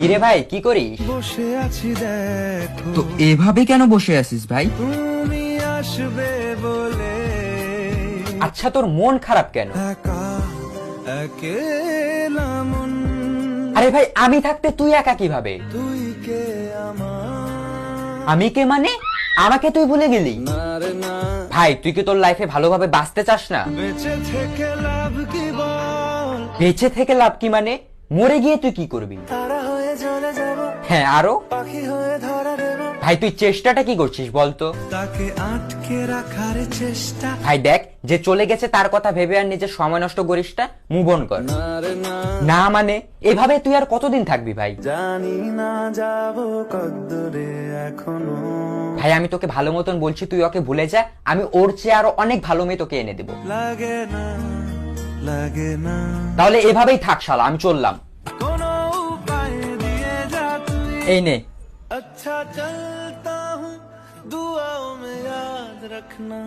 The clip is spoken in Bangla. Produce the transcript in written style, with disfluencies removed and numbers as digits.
কিরে ভাই কি করিস? বসে আছি দেখো তো এভাবে কেন বসে আছিস ভাই? তুমি আসবে বলে আচ্ছা তোর মন খারাপ কেন? একা একেলা মন আরে ভাই আমি থাকতে তুই একা কিভাবে? তুই কে আমার আমি কে মানে? আমাকে তুই ভুলে গেলি? না রে না ভাই তুই কি তোর লাইফে ভালোভাবে বাঁচতে চাস না? বেঁচে থেকে লাভ কি বল বেঁচে থেকে লাভ কি মানে? মরে গিয়ে তুই কি করবি? তারা হয়ে চলে যাব হ্যাঁ আরো? পাখি হয়ে ধরা দেব ভাই তুই চেষ্টাটা কি করছিস বলতো? তাকে আটকে রাখার চেষ্টা ভাই দেখ যে চলে গেছে তার কথা ভেবে আর নিজের সময় নষ্ট করিস না, মুভ অন কর। না রে না না মানে এভাবে তুই আর কতদিন থাকবি ভাই? জানি না যাব কদ্দুরে এখনো ভাই আমি তোকে ভালো মতন বলছি তুই ওকে ভুলে যা, আমি ওর চেয়ে আরো অনেক ভালো মেয়ে তোকে এনে দেবো। লাগে না লাগে না তাহলে এভাবেই থাক শালা, আমি চললাম। কোনো উপায় দিয়ে যা তুই এই নে। अच्छा चलता हूँ दुआओं में याद रखना